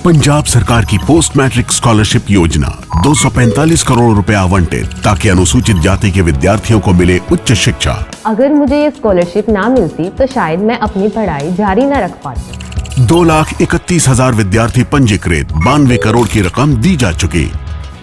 पंजाब सरकार की post matric scholarship योजना 245 करोड़ रुपए आवंटित ताकि अनुसूचित जाति के विद्यार्थियों को मिले उच्च शिक्षा। अगर मुझे ये स्कॉलरशिप ना मिलती तो शायद मैं अपनी पढ़ाई जारी न रख पाती। 2,31,000 विद्यार्थी पंजीकृत, 92 करोड़ की रकम दी जा चुकी।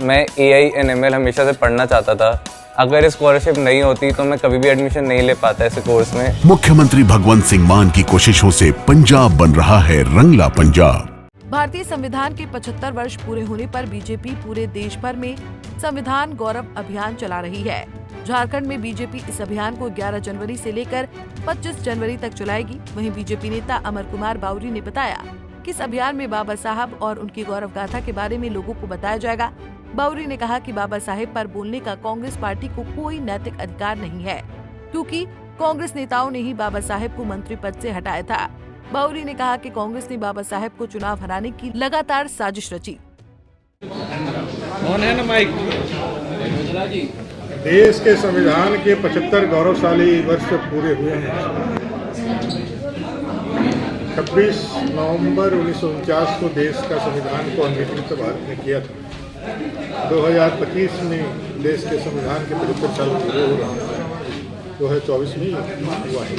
मैं AI/ML हमेशा से पढ़ना चाहता था। अगर ये स्कॉलरशिप नहीं होती तो मैं कभी भी एडमिशन नहीं ले पाता ऐसे कोर्स में। मुख्यमंत्री भगवंत सिंह मान की कोशिशों से पंजाब बन रहा है रंगला पंजाब। भारतीय संविधान के 75 वर्ष पूरे होने पर बीजेपी पूरे देश भर में संविधान गौरव अभियान चला रही है। झारखंड में बीजेपी इस अभियान को 11 जनवरी से लेकर 25 जनवरी तक चलाएगी। वहीं बीजेपी नेता अमर कुमार बावरी ने बताया कि इस अभियान में बाबा साहब और उनकी गौरव गाथा के बारे में लोगों को बताया जाएगा। बावरी ने कहा कि बाबा साहेब पर बोलने का कांग्रेस पार्टी को कोई नैतिक अधिकार नहीं है, क्योंकि कांग्रेस नेताओं ने ही बाबा साहेब को मंत्री पद से हटाया था। बावरी ने कहा कि कांग्रेस ने बाबा साहेब को चुनाव हराने की लगातार साजिश रची। देश के संविधान के 75 गौरवशाली वर्ष पूरे हुए हैं। 26 नवंबर 1949 को देश का संविधान को अंगीकृत भारत ने किया था। 2025 में देश के संविधान के 75 साल पूरे हो रहा है। 2024 में हुआ है।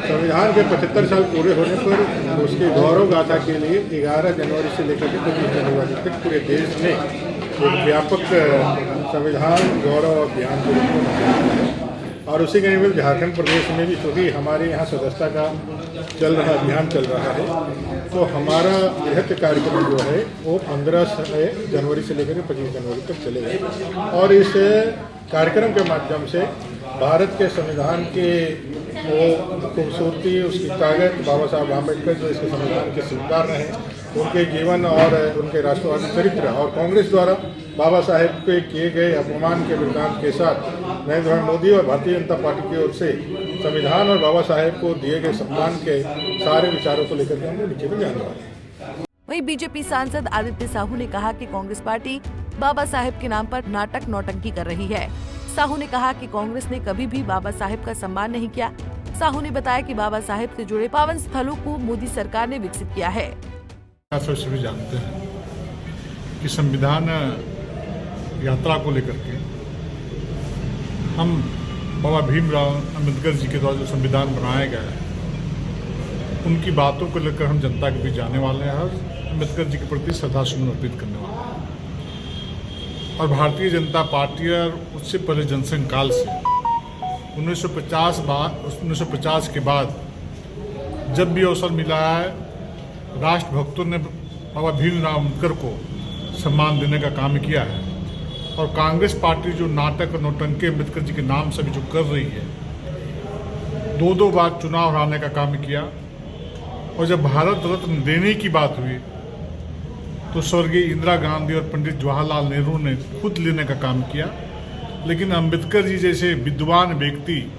संविधान के 75 साल पूरे होने पर उसके गौरव गाथा के लिए 11 जनवरी से लेकर 25 जनवरी तक पूरे देश में एक व्यापक संविधान गौरव अभियान के रूप में मनाया है। और उसी के निमित्त झारखंड प्रदेश में भी, चूँकि हमारे यहाँ सदस्यता का अभियान चल रहा है, तो हमारा बृहत कार्यक्रम जो है वो 15 जनवरी से लेकर 25 जनवरी तक चलेगा। और इस कार्यक्रम के माध्यम से भारत के संविधान के वो खूबसूरती, उसकी ताकत, बाबा साहब आम्बेडकर जो इसके संविधान के शिल्पकार रहे, उनके जीवन और उनके राष्ट्रवादी चरित्र और कांग्रेस द्वारा बाबा साहेब के किए गए अपमान के वृत्तांत के साथ नरेंद्र मोदी और भारतीय जनता पार्टी की ओर से संविधान और बाबा साहेब को दिए गए सम्मान के सारे विचारों को लेकर के हम नीचे में जाने वाले हैं। वहीं बीजेपी सांसद आदित्य साहू ने कहा कि कांग्रेस पार्टी बाबा साहेब के नाम पर नाटक नौटंकी कर रही है। साहू ने कहा कि कांग्रेस ने कभी भी बाबा साहेब का सम्मान नहीं किया। साहू ने बताया कि बाबा साहेब से जुड़े पावन स्थलों को मोदी सरकार ने विकसित किया है। सभी जानते हैं कि संविधान यात्रा को लेकर के हम बाबा भीमराव अम्बेडकर जी के द्वारा जो संविधान बनाया गया है, उनकी बातों को लेकर हम जनता के बीच जाने वाले हैं और अम्बेडकर जी के प्रति श्रद्धासुमन अर्पित करने वाले हैं। और भारतीय जनता पार्टी और उससे पहले जनसंघ काल से 1950 के बाद जब भी अवसर मिला है, राष्ट्रभक्तों ने बाबा भीमराव अम्बेडकर को सम्मान देने का काम किया है। और कांग्रेस पार्टी जो नाटक और नौटंकी अम्बेडकर जी के नाम से भी जो कर रही है, 2 बार चुनाव हराने का काम किया। और जब भारत रत्न देने की बात हुई तो स्वर्गीय इंदिरा गांधी और पंडित जवाहरलाल नेहरू ने खुद लेने का काम किया। लेकिन अम्बेडकर जी जैसे विद्वान व्यक्ति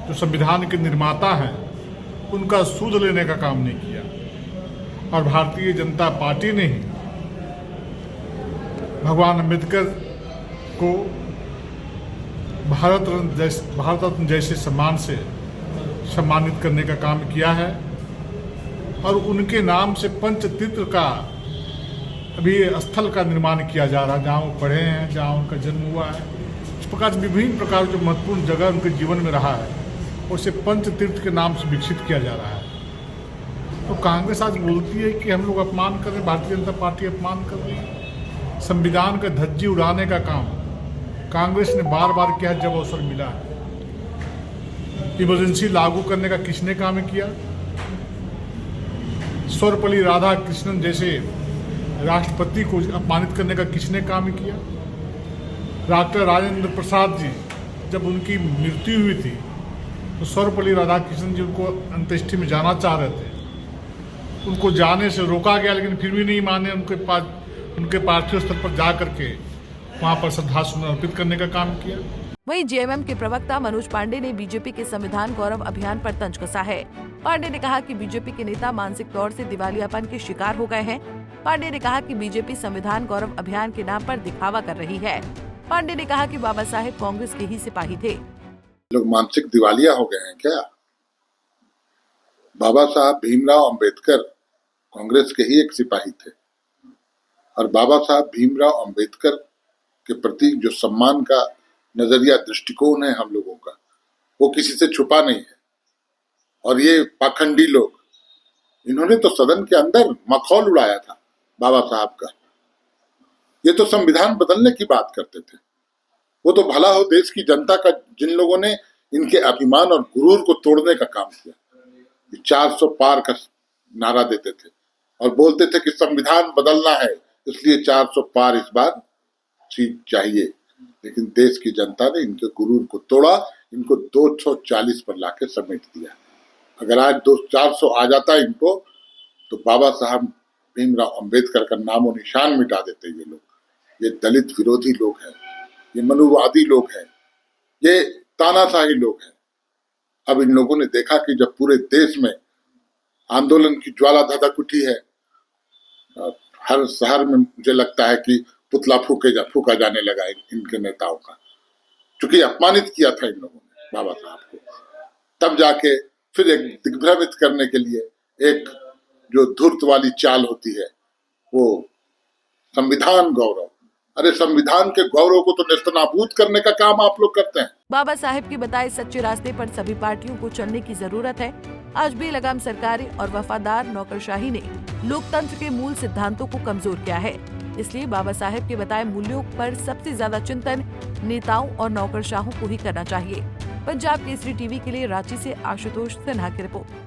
जो संविधान के निर्माता हैं, उनका सूद लेने का काम नहीं किया। और भारतीय जनता पार्टी ने ही भगवान अम्बेडकर को भारत रत्न जैसे सम्मान से सम्मानित करने का काम किया है। और उनके नाम से पंचतीर्थ का अभी स्थल का निर्माण किया जा रहा है, जहाँ वो पढ़े हैं, जहाँ उनका जन्म हुआ है। इस प्रकार विभिन्न प्रकार जो महत्वपूर्ण जगह उनके जीवन में रहा है, उसे पंचतीर्थ के नाम से विकसित किया जा रहा है। तो कांग्रेस आज बोलती है कि हम लोग अपमान कर रहे हैं, भारतीय जनता पार्टी अपमान कर रही है। संविधान का धज्जी उड़ाने का काम कांग्रेस ने बार बार किया जब अवसर मिला है। इमरजेंसी लागू करने का किसने काम किया? सर्वपल्ली राधाकृष्णन जैसे राष्ट्रपति को अपमानित करने का किसने काम किया? डॉक्टर राजेंद्र प्रसाद जी जब उनकी मृत्यु हुई थी तो सर्वपल्ली राधाकृष्णन जी उनको अंत्येष्टि में जाना चाह रहे थे। उनको जाने से रोका गया, लेकिन फिर भी नहीं माने। उनके पार्थिव स्थल पर जा करके वहाँ पर श्रद्धासुमन अर्पित करने का काम किया। वहीं जेएमएम के प्रवक्ता मनोज पांडे ने बीजेपी के संविधान गौरव अभियान पर तंज कसा है। पांडे ने कहा कि बीजेपी के नेता मानसिक तौर से दिवालियापन के शिकार हो गए हैं। पांडे ने कहा कि बीजेपी संविधान गौरव अभियान के नाम पर दिखावा कर रही है। पांडे ने कहा कि बाबा साहेब कांग्रेस के ही सिपाही थे। लोग मानसिक दिवालिया हो गए हैं क्या? बाबा साहब भीमराव अंबेडकर कांग्रेस के ही एक सिपाही थे और बाबा साहब भीमराव अंबेडकर के प्रति जो सम्मान का नजरिया दृष्टिकोण है हम लोगों का, वो किसी से छुपा नहीं है। और ये पाखंडी लोग, इन्होंने तो सदन के अंदर मखौल उड़ाया था बाबा साहब का। ये तो संविधान बदलने की बात करते थे। वो तो भला हो देश की जनता का, जिन लोगों ने इनके अभिमान और गुरूर को तोड़ने का काम किया। 400 पार का नारा देते थे और बोलते थे कि संविधान बदलना है, इसलिए 400 पार इस बार सीट चाहिए। लेकिन देश की जनता ने इनके गुरूर को तोड़ा, इनको 240 पर लाके समेट दिया। अगर आज 400 आ जाता इनको, तो बाबा साहब भीमराव अंबेडकर का नामो निशान मिटा देते ये लोग। ये दलित विरोधी लोग हैं, ये मनुवादी लोग हैं, ये तानाशाही लोग हैं। अब इन लोगों ने देखा कि जब पूरे देश में आंदोलन की ज्वाला धधक उठी है, हर शहर में मुझे लगता है कि पुतला फूका जाने लगा इनके नेताओं का, क्योंकि अपमानित किया था इन लोगों ने बाबा साहब को। तब जाके फिर एक दिग्भ्रमित करने के लिए एक जो धूर्त वाली चाल होती है, वो संविधान गौरव। अरे संविधान के गौरव को तो नेस्तनाबूद करने का काम आप लोग करते हैं। बाबा साहेब के बताए सच्चे रास्ते पर सभी पार्टियों को चलने की जरूरत है। आज बेलगाम सरकारें और वफादार नौकरशाही ने लोकतंत्र के मूल सिद्धांतों को कमजोर किया है। इसलिए बाबा साहेब के बताए मूल्यों पर सबसे ज्यादा चिंतन नेताओं और नौकरशाहों को ही करना चाहिए। पंजाब केसरी टीवी के लिए रांची से आशुतोष सिन्हा की रिपोर्ट।